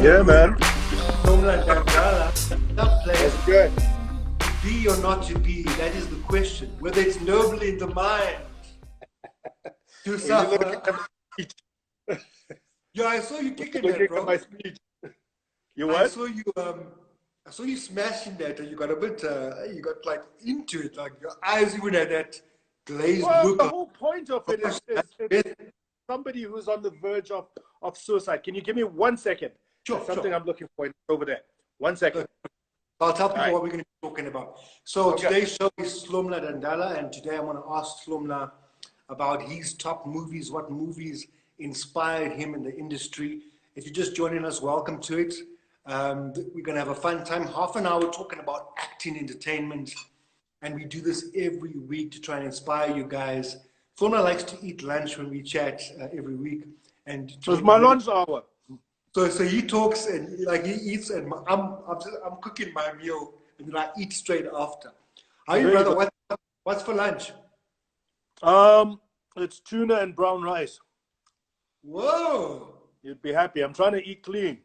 Yeah, man. HLOMLA DANDALA. That place, That's good. be or not to be, that is the question. Whether it's noble in the mind to Are you suffer. looking at my speech? Yeah, I saw you kicking Looking that, bro. at my speech. You I what? saw you. I saw you smashing that, and you got a bit. You got like into it, like your eyes even had that glazed Well, look. the whole point of it is somebody who's on the verge of suicide. Can you give me 1 second? Sure, There's something sure. I'm looking for over there. 1 second. I'll tell people All right. what we're going to be talking about. So Okay. today's show is HLOMLA DANDALA, and today I want to ask HLOMLA about his top movies, what movies inspired him in the industry. If you're just joining us, welcome to it. We're going to have a fun time, half an hour talking about acting, entertainment, and we do this every week to try and inspire you guys. HLOMLA likes to eat lunch when we chat every week. And It's my lunch hour. So he talks and like he eats, and I'm cooking my meal, and then I eat straight after. How are you, Very brother? What's for lunch? It's tuna and brown rice. Whoa! You'd be happy. I'm trying to eat clean.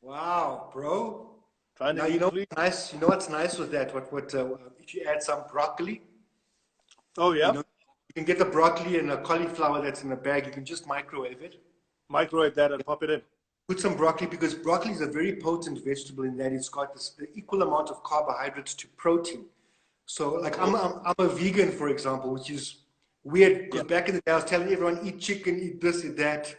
Wow, bro. Trying to Now eat you know clean. what's nice. You know what's nice with that? What if you add some broccoli? Oh yeah. You know, you can get the broccoli and a cauliflower that's in a bag. You can just microwave it. Microwave that and pop it in. Put some broccoli, because broccoli is a very potent vegetable in that it's got the equal amount of carbohydrates to protein. So, like, I'm a vegan, for example, which is weird because back in the day I was telling everyone eat chicken, eat this, eat that.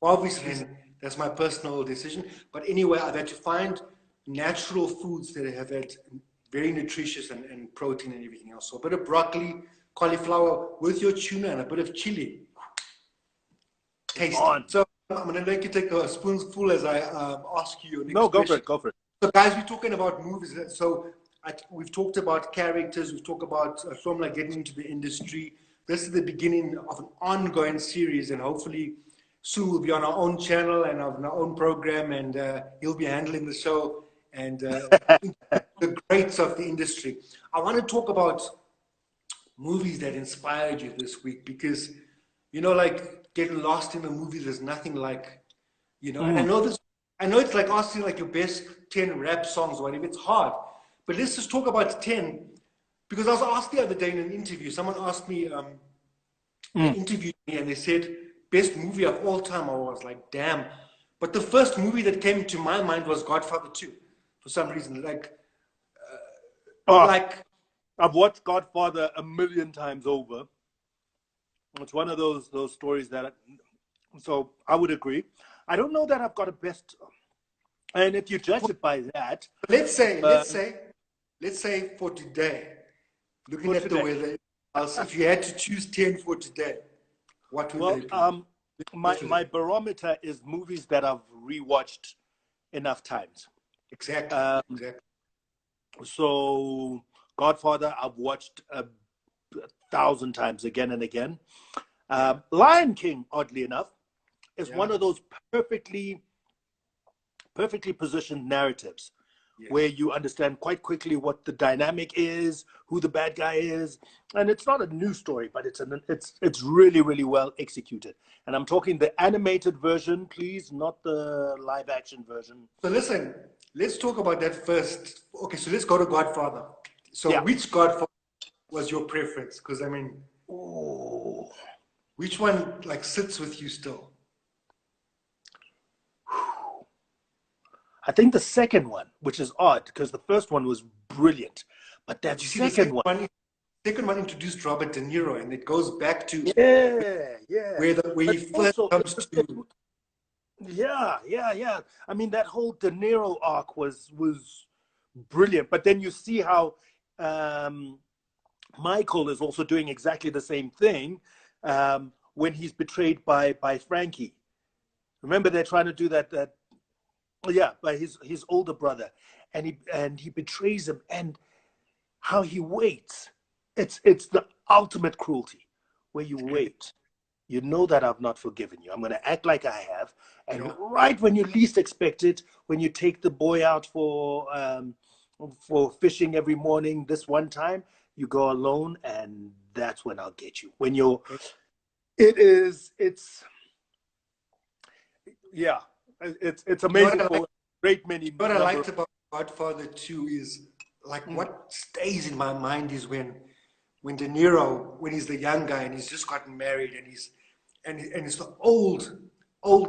Obviously, that's my personal decision. But anyway, I've had to find natural foods that have had very nutritious and protein and everything else. So a bit of broccoli, cauliflower with your tuna and a bit of chili. Tasty. So I'm going to make you take a spoonful as I ask you your next No, go question. for it. Go for it. So guys, we're talking about movies. So we've talked about characters. We've talked about HLOMLA getting into the industry. This is the beginning of an ongoing series, and hopefully soon we'll be on our own channel and on our own program, and he'll be handling the show and the greats of the industry. I want to talk about movies that inspired you this week, because, you know, like getting lost in the movies, there's nothing like, you know, and I know it's like asking like your best 10 rap songs or whatever. It's hard, but let's just talk about 10, because I was asked the other day in an interview, someone asked me, they interviewed me and they said, best movie of all time. I was like, damn. But the first movie that came to my mind was Godfather 2, for some reason. Like, I've watched Godfather 1,000,000 times over. It's one of those stories that, so I would agree. I don't know that I've got a best, and if you judge it by that, let's say for today, looking at the weather, if you had to choose 10 for today, what would they be? My barometer is movies that I've rewatched enough times. Exactly. So Godfather, I've watched 1,000 times again and again. Lion King, oddly enough, is one of those perfectly positioned narratives where you understand quite quickly what the dynamic is, who the bad guy is, and it's not a new story, but it's really, really well executed. And I'm talking the animated version, please, not the live action version. So listen, let's talk about that first. Okay, so let's go to Godfather. So which Godfather was your preference? Because I mean, which one like sits with you still? I think the second one, which is odd because the first one was brilliant, but that second one introduced Robert De Niro, and it goes back to where he first comes to. Yeah. I mean, that whole De Niro arc was brilliant, but then you see how Michael is also doing exactly the same thing when he's betrayed by Frankie. Remember, they're trying to do that by his older brother, and he betrays him, and how he waits. It's the ultimate cruelty, where you wait. You know that I've not forgiven you. I'm going to act like I have, and right when you least expect it, when you take the boy out for fishing every morning, this one time you go alone, and that's when I'll get you. When you're, it's it's amazing for a great many. What I liked about Godfather 2 is like what stays in my mind is when De Niro, when he's the young guy and he's just gotten married and it's the old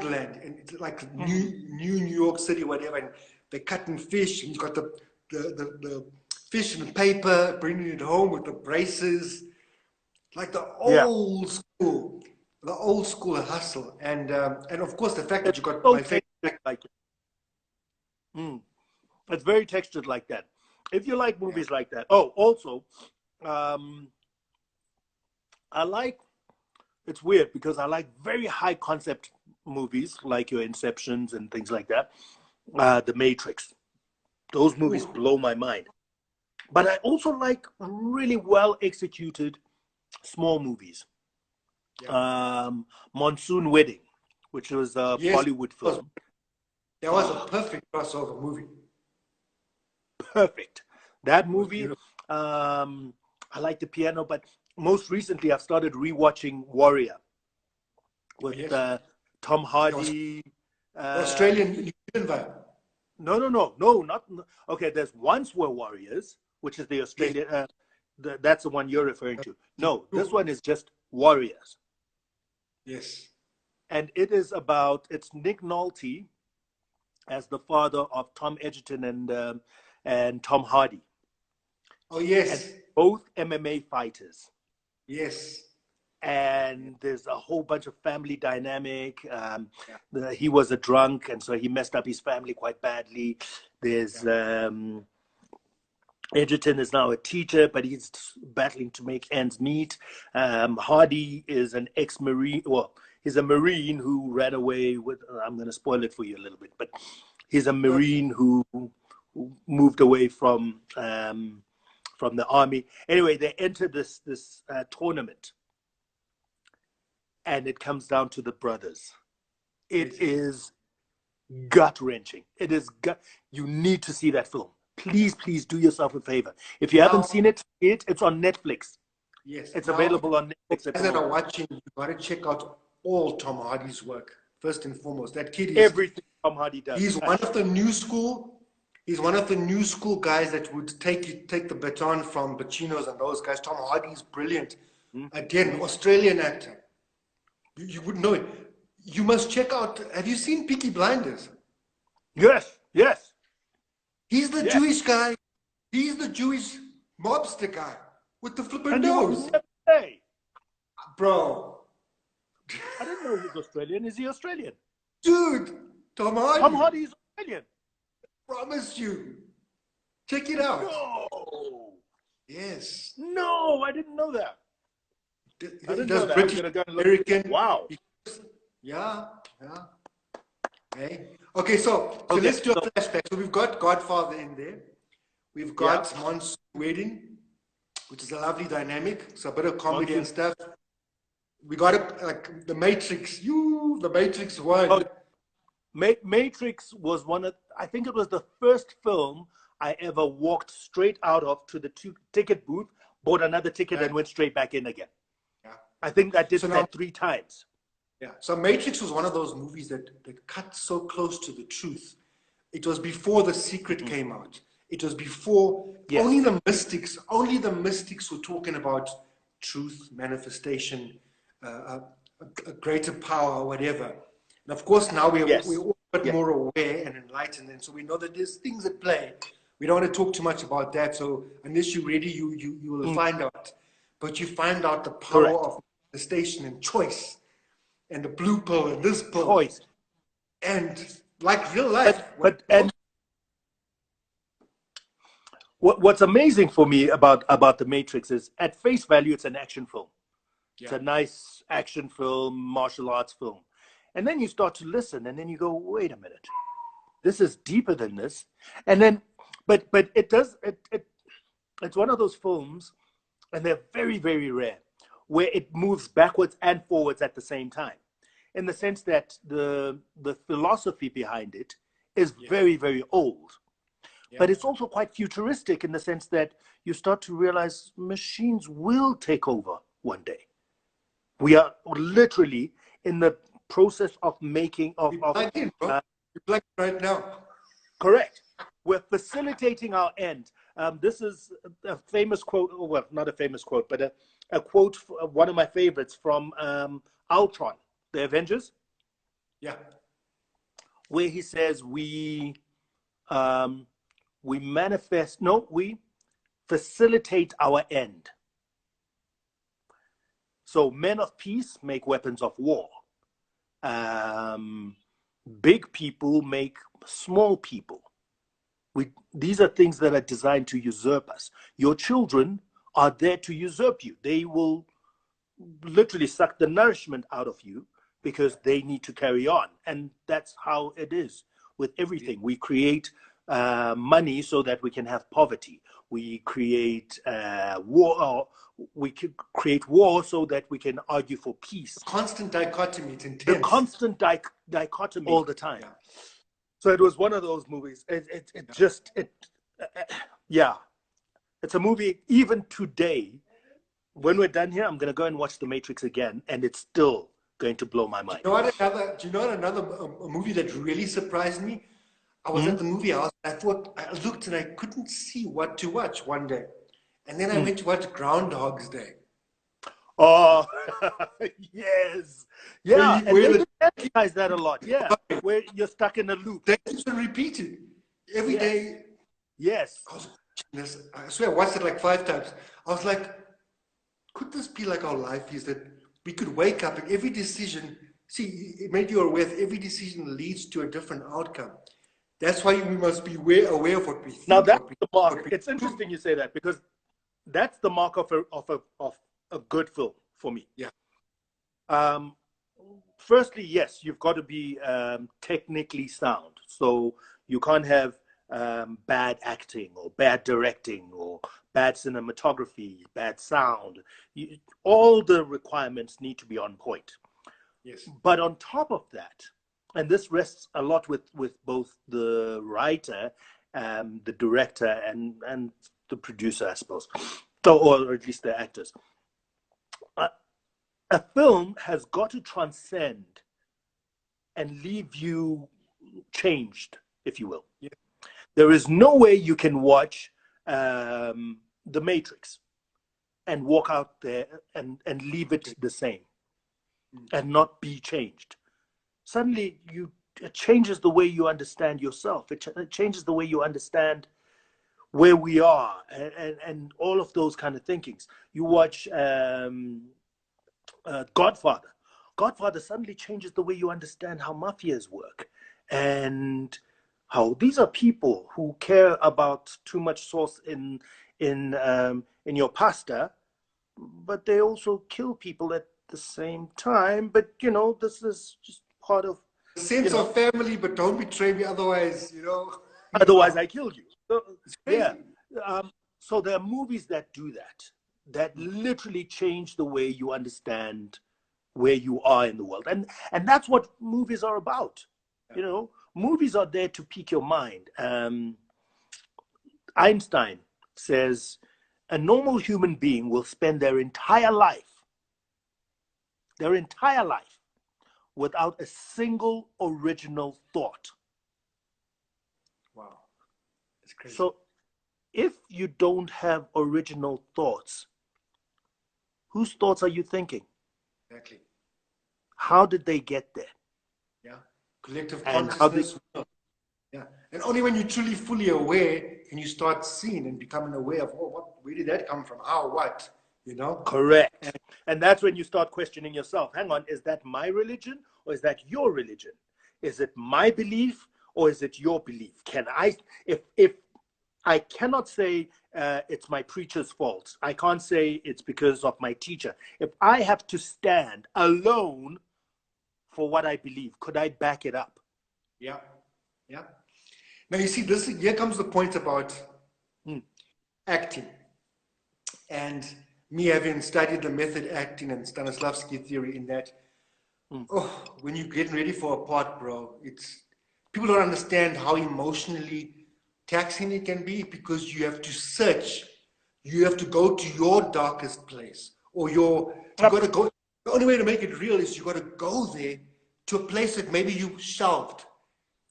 land and it's like New York City, whatever, and they're cutting fish and he's got the fish and paper, bringing it home with the braces, like the old school. The old school hustle, and of course the fact that you got my favorite, like it. It's very textured like that. If you like movies like that. Oh, also, I like. It's weird because I like very high concept movies like your Inceptions and things like that. The Matrix. Those movies blow my mind. But I also like really well executed small movies. Monsoon Wedding, which was a Bollywood film. That was a perfect crossover movie. Perfect. That movie, I like the piano, but most recently I've started rewatching Warrior with Tom Hardy. Australian New Zealand vibe. No, not. Okay, there's Once Were Warriors, which is the Australian. That's the one you're referring to. No, this one is just Warriors. Yes. And it is about, it's Nick Nolte as the father of Tom Edgerton and Tom Hardy. Oh, yes. And both MMA fighters. Yes. And there's a whole bunch of family dynamic. He was a drunk, and so he messed up his family quite badly. There's Edgerton is now a teacher, but he's battling to make ends meet. Hardy is an ex-Marine. Well, he's a Marine who ran away with, I'm going to spoil it for you a little bit, but he's a Marine who moved away from the army. Anyway, they enter this tournament, and it comes down to the brothers. It is gut-wrenching. It is you need to see that film. Please do yourself a favor. If you haven't seen it, it's on Netflix. Yes. It's available on Netflix. As that are watching, you've got to check out all Tom Hardy's work, first and foremost. That kid is... Everything Tom Hardy does. He's one of the new school. He's one of the new school guys that would take the baton from Pacino's and those guys. Tom Hardy is brilliant. Again, Australian actor. You would know it. You must check out... Have you seen Peaky Blinders? Yes. He's the Jewish guy. He's the Jewish mobster guy with the flippin' nose. Hey, bro. I didn't know he was Australian. Is he Australian? Dude, Tom Hardy. Tom Hardy is Australian. Promise you. Check it out. No. Yes. No, I didn't know that. He does British, American. Wow. Yeah. Okay, so let's do a flashback. So we've got Godfather in there. We've got Monsoon Wedding, which is a lovely dynamic. It's a bit of comedy and stuff. We got like The Matrix. The Matrix one. Oh, Matrix was I think it was the first film I ever walked straight out of to the ticket booth, bought another ticket and went straight back in again. Yeah. I think I did that 3 times. Yeah. So Matrix was one of those movies that cut so close to the truth. It was before The Secret came out. It was before only the mystics were talking about truth, manifestation, a greater power, or whatever. And of course, now we're all a bit more aware and enlightened, and so we know that there's things at play. We don't want to talk too much about that. So unless you're ready, you will find out. But you find out the power of manifestation and choice, and the blue pill and this pill, choice, and like real life. What's amazing for me about The Matrix is, at face value, it's an action film. It's a nice action film, martial arts film. And then you start to listen, and then you go, wait a minute, this is deeper than this. And then, but it's one of those films, and they're very, very rare, where it moves backwards and forwards at the same time, in the sense that the philosophy behind it is very, very old. But it's also quite futuristic in the sense that you start to realize machines will take over one day. We are literally in the process of making You're playing right now. Correct. We're facilitating our end. This is a famous quote, well, not a famous quote, but a quote, one of my favorites from Ultron, the Avengers. Yeah. Where he says we facilitate our end. So men of peace make weapons of war. Big people make small people. These are things that are designed to usurp us. Your children are there to usurp you. They will literally suck the nourishment out of you because they need to carry on. And that's how it is with everything. We create money so that we can have poverty. We create war. We can create war so that we can argue for peace. The constant dichotomy. It's intense. The constant dichotomy all the time. Yeah. So it was one of those movies. Yeah. It's a movie, even today, when we're done here, I'm going to go and watch The Matrix again, and it's still going to blow my mind. Do you know what another movie that really surprised me? I was at the movie house. I looked and I couldn't see what to watch one day. And then I went to watch Groundhog's Day. Oh, yes. Yeah, and they emphasize that a lot. Yeah, where you're stuck in a loop. They keep on repeating every day. Yes. I swear I watched it like 5 times. I was like, could this be like our life is that we could wake up and every decision, see, it made you aware that every decision leads to a different outcome. That's why we must be aware of what we think. Now that's the mark. It's interesting you say that because that's the mark of a good film for me. Yeah. Firstly, yes, you've got to be technically sound. So you can't have bad acting or bad directing or bad cinematography, bad sound. All the requirements need to be on point. Yes. But on top of that, and this rests a lot with both the writer, the director, and the producer, I suppose, or at least the actors. A film has got to transcend and leave you changed, if you will. Yeah. There is no way you can watch The Matrix and walk out there and leave it the same and not be changed. Suddenly, it changes the way you understand yourself. It changes the way you understand where we are and all of those kind of thinkings. You watch Godfather. Godfather suddenly changes the way you understand how mafias work and how these are people who care about too much sauce in your pasta, but they also kill people at the same time. But this is just part of the sense of family. But don't betray me, otherwise, Otherwise, I kill you. So, yeah. So there are movies that do that literally change the way you understand where you are in the world, and that's what movies are about. Movies are there to pique your mind. Einstein says a normal human being will spend their entire life without a single original thought. Wow. That's crazy. So if you don't have original thoughts, whose thoughts are you thinking? Exactly. How did they get there? Yeah. Collective consciousness. Yeah. And only when you're truly fully aware and you start seeing and becoming aware of, where did that come from? How, what? Correct. And that's when you start questioning yourself. Hang on, is that my religion or is that your religion? Is it my belief or is it your belief? If I cannot say it's my preacher's fault. I can't say it's because of my teacher. If I have to stand alone for what I believe, could I back it up? Yeah. Yeah. Now you see, here comes the point about acting. And me having studied the method acting and Stanislavski theory in that, when you're getting ready for a part, bro, people don't understand how emotionally taxing it can be because you have to search. You have to go to your darkest place got to go. The only way to make it real is you got to go there to a place that maybe you shelved.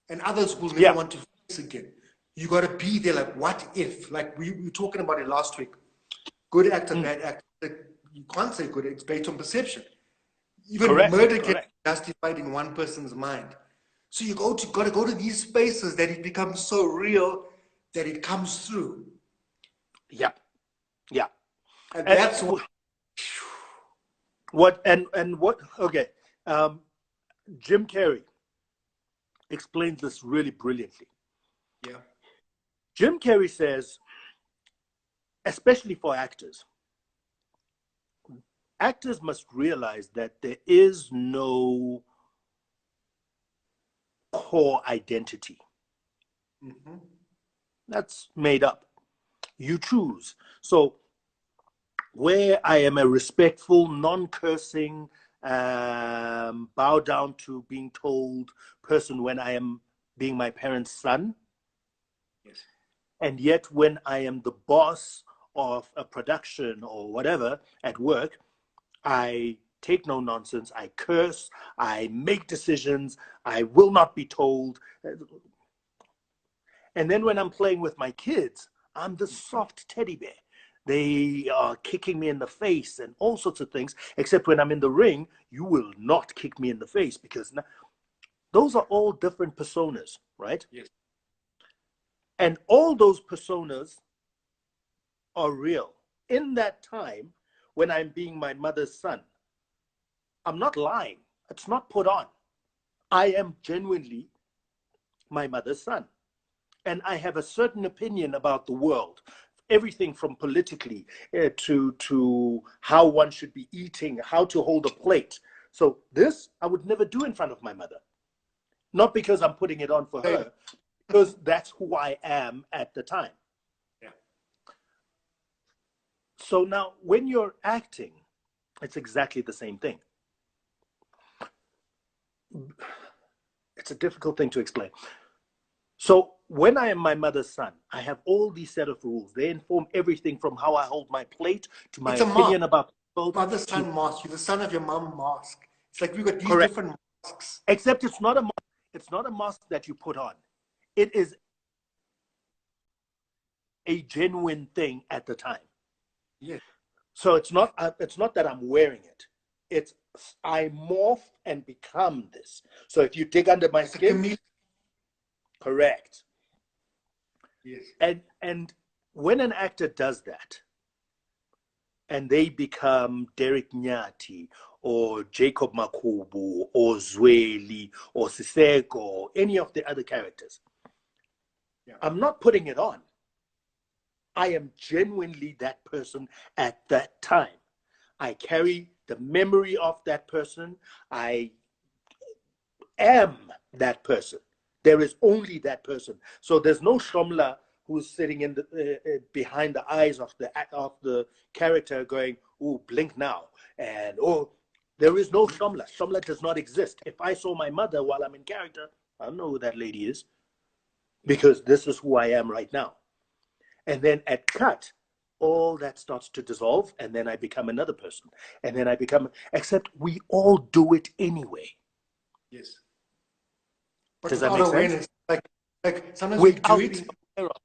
and others will never Yeah. want to face again. You got to be there. Like, what if? Like we were talking about it last week. Good actor, bad actor. Like, you can't say good. It's based on perception. Even Correct. murder can Correct. be justified in one person's mind. So you got to go to these spaces that it becomes so real that it comes through. Yeah. Yeah. And that's what and what okay. Jim Carrey explains this really brilliantly. yeah. Jim Carrey says, especially for actors, actors must realize that there is no core identity. Mm-hmm. That's made up. You choose. So where I am a respectful, non-cursing, bow down to being told person when I am being my parents' son, Yes. and yet when I am the boss of a production or whatever at work, I take no nonsense, I curse, I make decisions, I will not be told. And then when I'm playing with my kids, I'm the soft teddy bear. They are kicking me in the face and all sorts of things, except when I'm in the ring, you will not kick me in the face, because those are all different personas, right? Yes. And all those personas are real. In that time, when I'm being my mother's son, I'm not lying. It's not put on. I am genuinely my mother's son. And I have a certain opinion about the world, everything from politically to how one should be eating, how to hold a plate. So this I would never do in front of my mother. Not because I'm putting it on for her, because that's who I am at the time. Yeah. So now when you're acting, it's exactly the same thing. It's a difficult thing to explain. So when I am my mother's son, I have all these set of rules. They inform everything from how I hold my plate to my It's a mask. opinion about people. Mother's son mask. You're the son of your mom mask. It's like we've got these Correct. different masks. Except it's not a mask. It's not a mask that you put on. It is a genuine thing at the time. Yes. So it's not that I'm wearing it. It's I morph and become this. So if you dig under my skin, correct. Yes. And when an actor does that, and they become Derek Nyati or Jacob Makubu or Zweli or Siseko or any of the other characters, yeah. I'm not putting it on. I am genuinely that person at that time. I carry the memory of that person. I am that person. There is only that person. So there's no HLOMLA who's sitting in the behind the eyes of the character going, "Oh, blink now," and "Oh, there is no HLOMLA. HLOMLA does not exist." If I saw my mother while I'm in character, I don't know who that lady is, because this is who I am right now. And then at cut, all that starts to dissolve, and then I become another person, and then I become. Except we all do it anyway. Yes. But Does that without make awareness, sense? like sometimes we do it. Being aware of.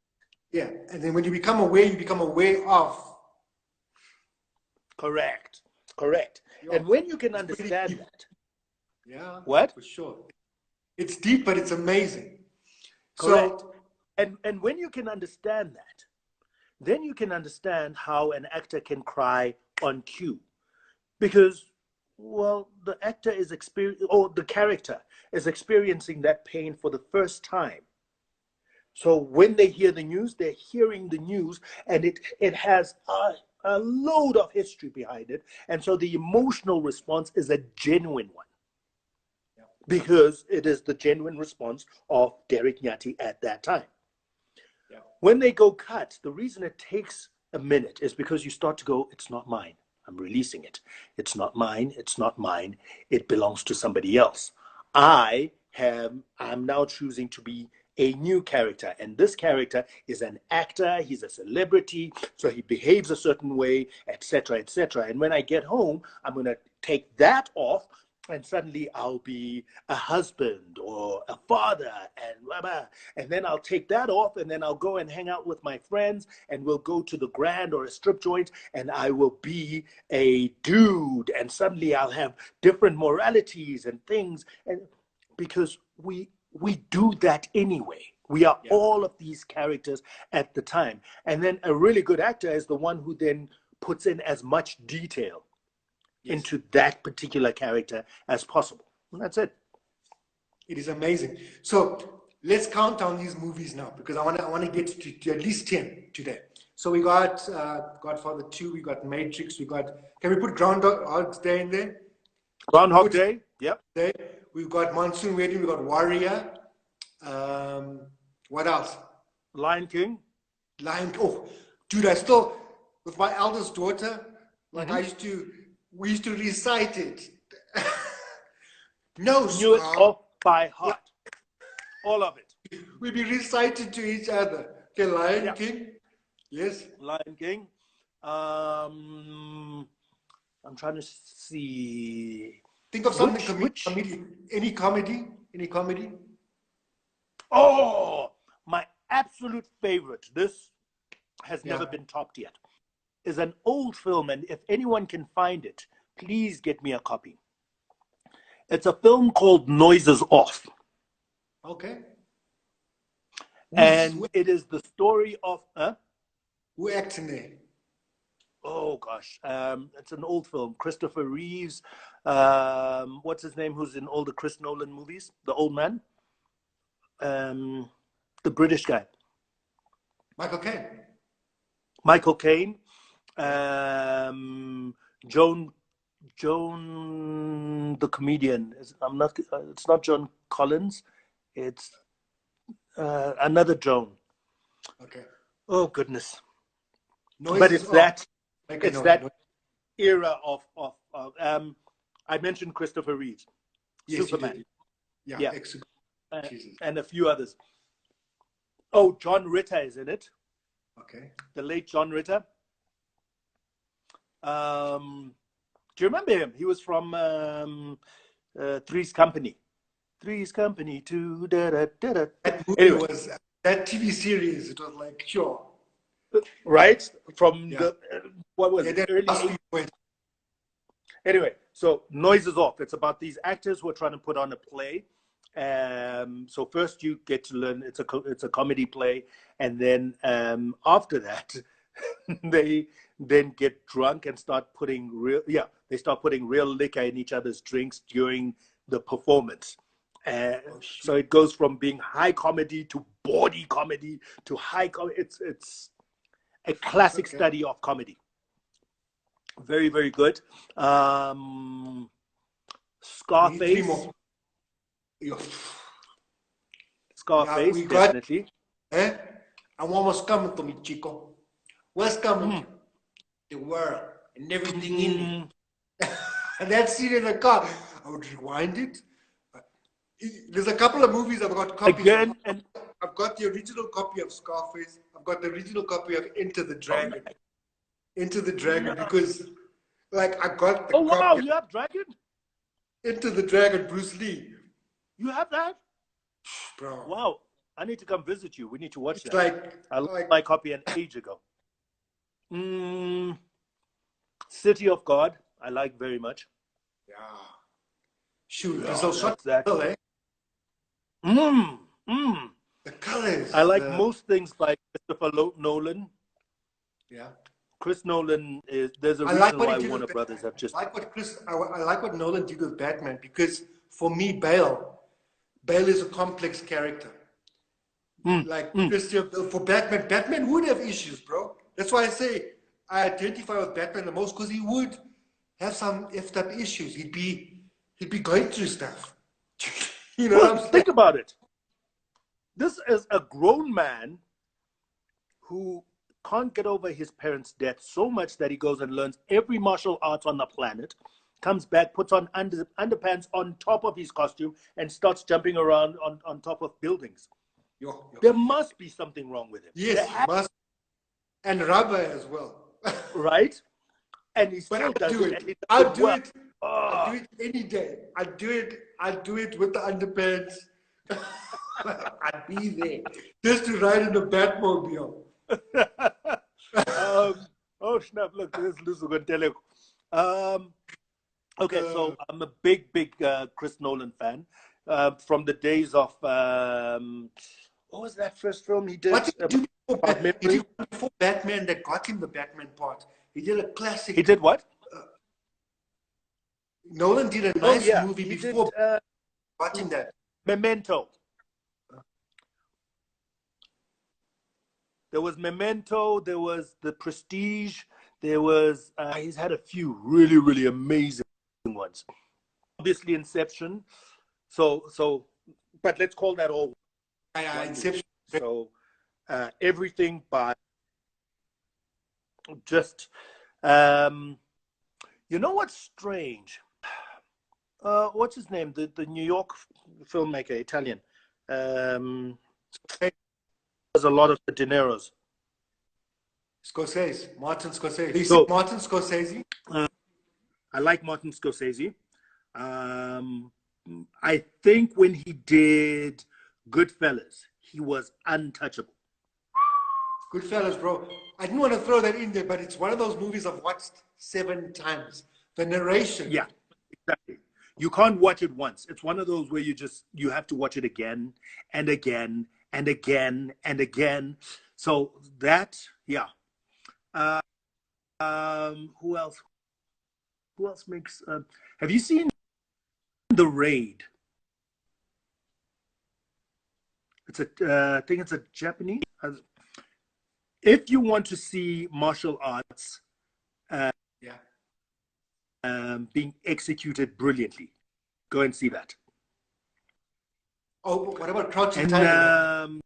Yeah, and then when you become aware, you become aware of. Correct. And when you can understand that. Yeah. What? For sure. It's deep, but it's amazing. Correct. So, and when you can understand that, then you can understand how an actor can cry on cue. Because, well, the actor is the character is experiencing that pain for the first time. So when they hear the news, they're hearing the news, and it has a load of history behind it. And so the emotional response is a genuine one. yeah. Because it is the genuine response of Derek Nyati at that time. Yeah. When they go cut, the reason it takes a minute is because you start to go, it's not mine. I'm releasing it. It's not mine. It's not mine. It belongs to somebody else. I'm now choosing to be a new character, and this character is an actor. He's a celebrity, so he behaves a certain way, etc., etc. And when I get home, I'm going to take that off and suddenly I'll be a husband or a father and blah, blah. And then I'll take that off and then I'll go and hang out with my friends and we'll go to the Grand or a strip joint and I will be a dude and suddenly I'll have different moralities and things. And because we do that anyway. We are all of these characters at the time. And then a really good actor is the one who then puts in as much detail into that particular character as possible. And that's it. It is amazing. So let's count down these movies now because I want to get to at least 10 today. So we got Godfather 2, we got Matrix, we got. Can we put Groundhog Day in there? Groundhog Day. Yep. We've got Monsoon Wedding. We got Warrior. What else? Lion King. Oh, dude! I still with my eldest daughter. Like we used to recite it. No, knew it off by heart. All of it. We'd be recited to each other. Okay, Lion King. Yes. Lion King. I'm trying to see. Think of something comedy. Any comedy? Oh, my absolute favorite. This has never been topped yet. Is an old film, and if anyone can find it, please get me a copy. It's a film called Noises Off. Okay. And it is the story of who acts in there? Oh gosh, it's an old film. Christopher Reeves. What's his name? Who's in all the Chris Nolan movies? The old man. The British guy. Michael Caine. Joan, the comedian. It's not John Collins. It's another Joan. Okay. Oh goodness. Noises but it's off. that. It's that era of. I mentioned Christopher Reeves. Yes, Superman. Yeah. And a few others. Oh, John Ritter is in it. Okay. The late John Ritter. Do you remember him? He was from Three's Company. Three's Company. That movie was that TV series. It was like sure. Right from the what was it? Early 80s. Anyway, so Noises Off. It's about these actors who are trying to put on a play. So first you get to learn it's a comedy play, and then after that they then get drunk and start putting real liquor in each other's drinks during the performance. So it goes from being high comedy to bawdy comedy to high comedy. It's a classic study of comedy. Very, very good. Scarface. Scarface, definitely. I'm almost coming to me, Chico. What's coming? The world and everything in it. And that scene in the car, I would rewind it. There's a couple of movies I've got copies of. And I've got the original copy of Scarface. I've got the original copy of Enter the Dragon. Enter the Dragon, because like I got the wow, copy. You have Dragon? Enter the Dragon, Bruce Lee. You have that? Bro. Wow. I need to come visit you. We need to watch that. I lost like my copy an age ago. City of God, I like very much. Yeah. Shoot, yeah, so shot that. eh? The colors. I like most things by Christopher Nolan. Yeah. Chris Nolan there's a reason why Warner Brothers have just. I like what Nolan did with Batman, because for me, Bale is a complex character. Christian Bale, for Batman would have issues, bro. That's why I say I identify with Batman the most, because he would have some effed up issues. He'd be going through stuff. You know what I'm saying? Think about it. This is a grown man who can't get over his parents' death so much that he goes and learns every martial art on the planet, comes back, puts on underpants on top of his costume, and starts jumping around on top of buildings. There must be something wrong with him. Yes, must. And rubber as well. Right? And he still does do it. I'll do it I'll Oh. do it any day. I'll do it with the underpants. I'd be there just to ride in the Batmobile. Oh, snap. Look, this is Lusu Gonteleko. Okay, so I'm a big Chris Nolan fan. From the days of, what was that first film he did? What did he do before Batman? He Memory? did before Batman that got him the Batman part. He did a classic. He did what? Nolan did a Oh, nice yeah. movie He before did got him that. Memento. There was Memento, there was The Prestige, there was, he's had a few really amazing ones. Obviously Inception. So, but let's call that all. Inception. So, everything by just, you know what's strange? What's his name? The New York filmmaker, Italian. There's a lot of the De Niro's. Scorsese, Martin Scorsese. You So, see Martin Scorsese? I like Martin Scorsese. I think when he did Goodfellas, he was untouchable. Goodfellas, bro. I didn't want to throw that in there, but it's one of those movies I've watched 7 times. The narration. Yeah, exactly. You can't watch it once. It's one of those where you have to watch it again and again and again and again. So that, yeah. Who else? Who else makes? Have you seen The Raid? It's I think it's a Japanese. If you want to see martial arts, being executed brilliantly, go and see that. Oh, what about Crouching Tiger?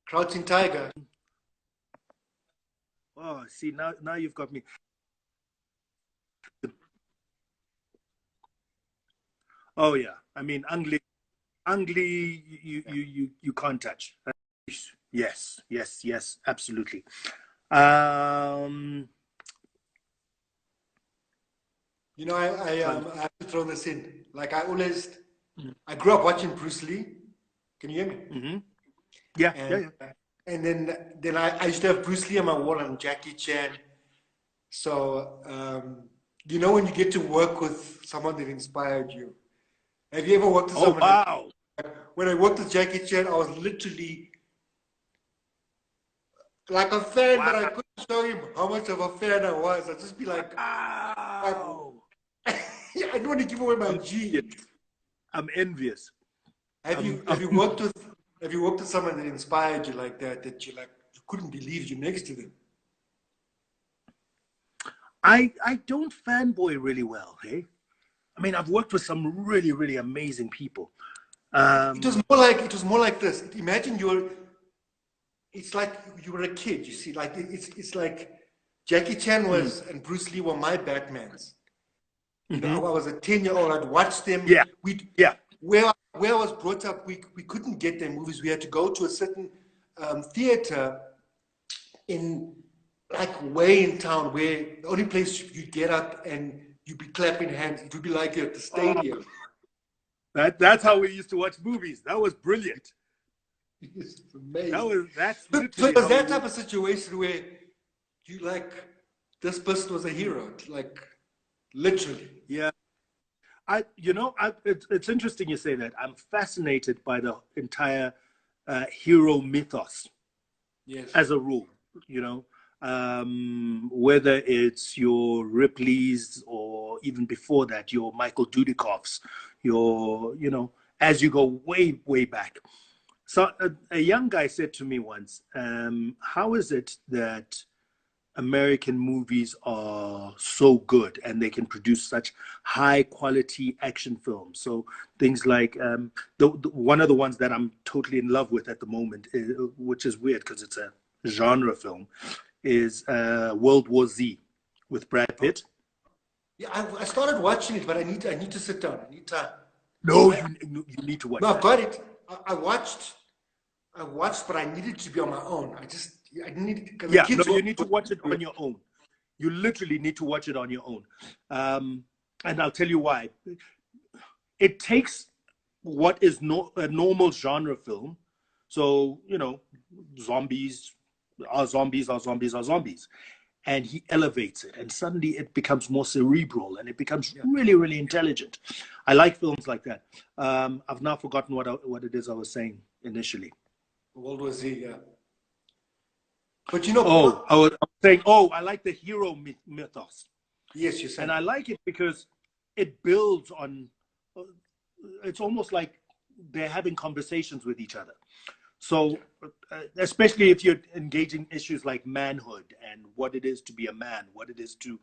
Crouching Tiger. Oh, see, now you've got me. Oh yeah, I mean, Ang Lee, you can't touch. Yes, absolutely. You know, I have to throw this in. Like I grew up watching Bruce Lee. Can you hear me? Mm-hmm. Yeah, yeah. And then I used to have Bruce Lee on my wall and Jackie Chan. So, you know, when you get to work with someone that inspired you. Have you ever worked with someone? Wow. When I worked with Jackie Chan, I was literally like a fan, but I couldn't show him how much of a fan I was. I'd just be like, wow. I don't want to give away my G. I'm envious. Have you worked with someone that inspired you like that you couldn't believe you're next to them? I don't fanboy really well, hey? I mean, I've worked with some really amazing people. It was more like this. Imagine it's like you were a kid, you see, like it's like Jackie Chan was and Bruce Lee were my Batmans. You know, I was a 10-year-old, I'd watch them. Where I was brought up, we couldn't get their movies. We had to go to a certain theater in way in town where the only place you'd get up and you'd be clapping hands. It would be like at the stadium. That's how we used to watch movies. That was brilliant. It's amazing. So it was that type of situation where you this person was a hero, literally. Yeah. It's interesting you say that. I'm fascinated by the entire hero mythos. Yes. As a rule, whether it's your Ripleys or even before that, your Michael Dudikoffs, as you go way back. So a young guy said to me once, how is it that American movies are so good and they can produce such high quality action films? So things like one of the ones that I'm totally in love with at the moment, which is weird because it's a genre film, is World War Z with Brad Pitt. Yeah, I started watching it, but I need to sit down. I need time. No, you need to watch it. No, I've got it. I watched, but I needed to be on my own. I needed to. Yeah, no, you need to watch it on your own. You literally need to watch it on your own. And I'll tell you why. It takes what is a normal genre film. So, you know, zombies are zombies are zombies are zombies. And he elevates it, and suddenly it becomes more cerebral, and it becomes really, really intelligent. I like films like that. I've now forgotten what it is I was saying initially. World War Z, yeah. But you know, I was saying, I like the hero mythos. Yes, you're saying. And I like it because it builds on, it's almost like they're having conversations with each other. So, especially if you're engaging issues like manhood and what it is to be a man, what it is to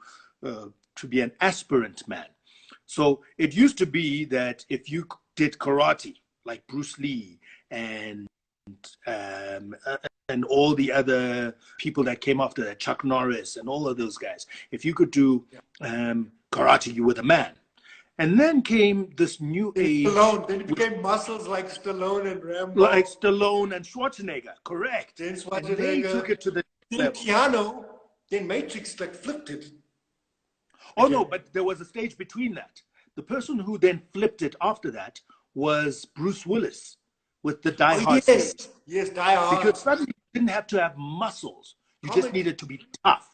be an aspirant man. So it used to be that if you did karate, like Bruce Lee and all the other people that came after that, Chuck Norris and all of those guys, if you could do karate, you were the man. And then came this new age. Stallone. Then it became muscles like Stallone and Rambo. Like Stallone and Schwarzenegger, correct. Then Schwarzenegger. And they took it to the then Keanu, then Matrix like flipped it. Oh, no, but there was a stage between that. The person who then flipped it after that was Bruce Willis with the Die Hard series. Yes, Die Hard. Because suddenly you didn't have to have muscles. You just needed to be tough.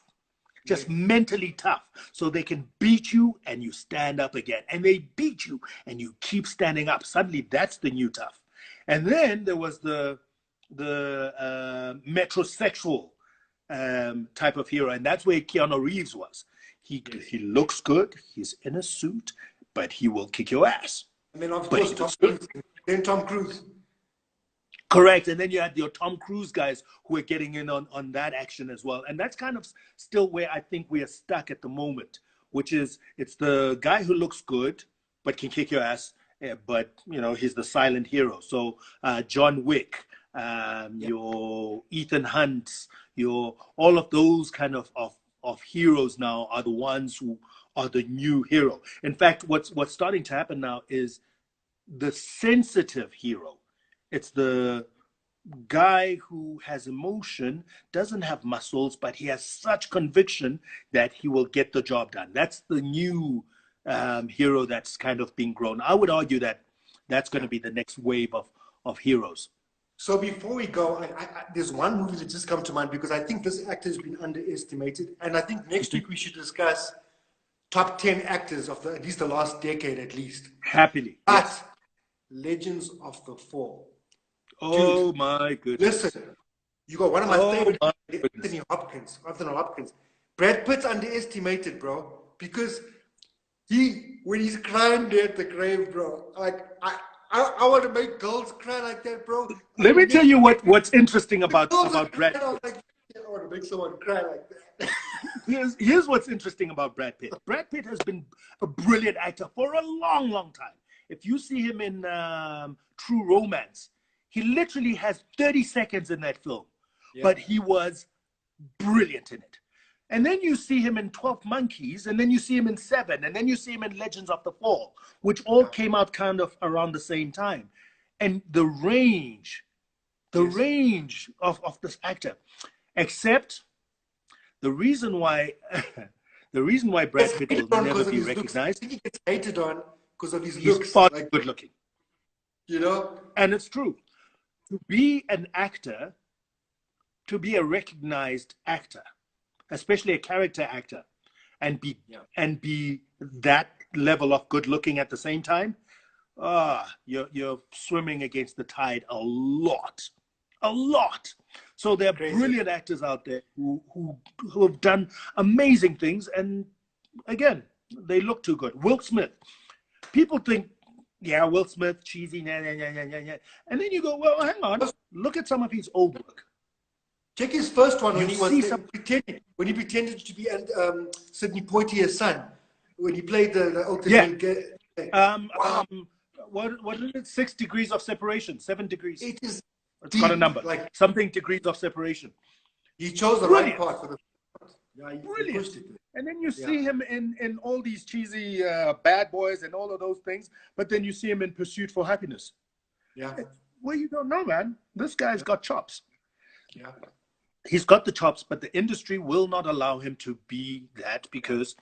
Just mentally tough, so they can beat you and you stand up again. And they beat you and you keep standing up. Suddenly, that's the new tough. And then there was the metrosexual type of hero, and that's where Keanu Reeves was. He looks good. He's in a suit, but he will kick your ass. And then of course Tom Cruise. Correct. And then you had your Tom Cruise guys who are getting in on that action as well. And that's kind of still where I think we are stuck at the moment, which is it's the guy who looks good but can kick your ass, but, you know, he's the silent hero. So John Wick, your Ethan Hunts, all of those kind of heroes now are the ones who are the new hero. In fact, what's starting to happen now is the sensitive hero. It's the guy who has emotion, doesn't have muscles, but he has such conviction that he will get the job done. That's the new hero that's kind of being grown. I would argue that that's going to be the next wave of heroes. So before we go, there's one movie that just come to mind because I think this actor has been underestimated. And I think next week we should discuss top 10 actors of at least the last decade at least. Happily. But yes. Legends of the Fall. Oh, dude, my goodness. Listen, you got one of my favorite, Anthony Hopkins. Brad Pitt's underestimated, bro, because when he's crying there at the grave, bro, like, I want to make girls cry like that, bro. Let me tell you what's interesting about Brad Pitt. Like, I want to make someone cry like that. Here's what's interesting about Brad Pitt. Brad Pitt has been a brilliant actor for a long, long time. If you see him in True Romance, he literally has 30 seconds in that film, but he was brilliant in it. And then you see him in 12 Monkeys, and then you see him in Seven, and then you see him in Legends of the Fall, which all came out kind of around the same time. And the range of this actor, except the reason why Brad Pitt will never be recognized. I think he gets hated on because of his looks. He's far too good looking. You know? And it's true. To be an actor, to be a recognized actor, especially a character actor, and be that level of good looking at the same time, you're swimming against the tide a lot. So there are brilliant actors out there who have done amazing things, and again, they look too good. Will Smith. People think, Will Smith, cheesy, and then you go, well, hang on, look at some of his old work. Check his first one when he pretended to be Sidney Poitier's son, when he played the ultimate. What is it? 6 degrees of separation, 7 degrees. It's got a number, like something degrees of separation. He chose the right part for the. Brilliant. And then you see him in all these cheesy Bad Boys and all of those things, but then you see him in Pursuit for Happiness. Yeah. Well, you don't know, man. This guy's got chops. Yeah. He's got the chops, but the industry will not allow him to be that because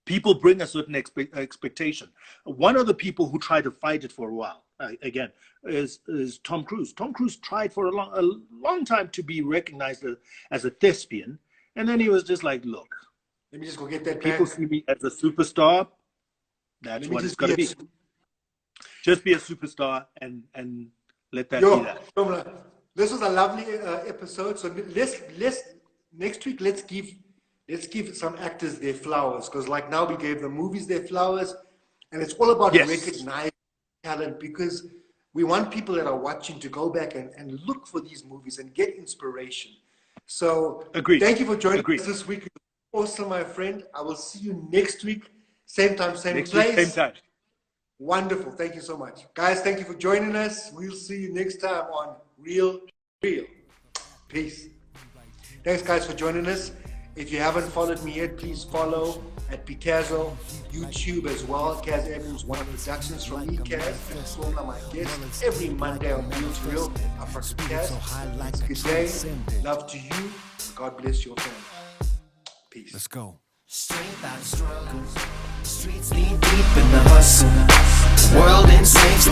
People bring a certain expectation. One of the people who tried to fight it for a while, again, is Tom Cruise. Tom Cruise tried for a long time to be recognized as a thespian, and then he was just like, "Look, let me just go get that. People see me as a superstar. That's what it's got to be. Just be a superstar and let that be that." This was a lovely episode. So let's next week let's give some actors their flowers, because like now we gave the movies their flowers, and it's all about recognizing talent, because we want people that are watching to go back and look for these movies and get inspiration. So thank you for joining us this week. Awesome, my friend. I will see you next week, same time, same place. Same time. Wonderful. Thank you so much. Guys, thank you for joining us. We'll see you next time on Real. Peace. Thanks, guys, for joining us. If you haven't followed me yet, please follow at Picasso, YouTube as well. Kaz Evans, one of the productions from me, Kaz. And HLOMLA, my guest, every Monday on Real. Upfront Kaz. Good day. Love to you. God bless your family. Peace. Let's go. Straight out of struggle. Streets knee deep in the hustle. World enslaved.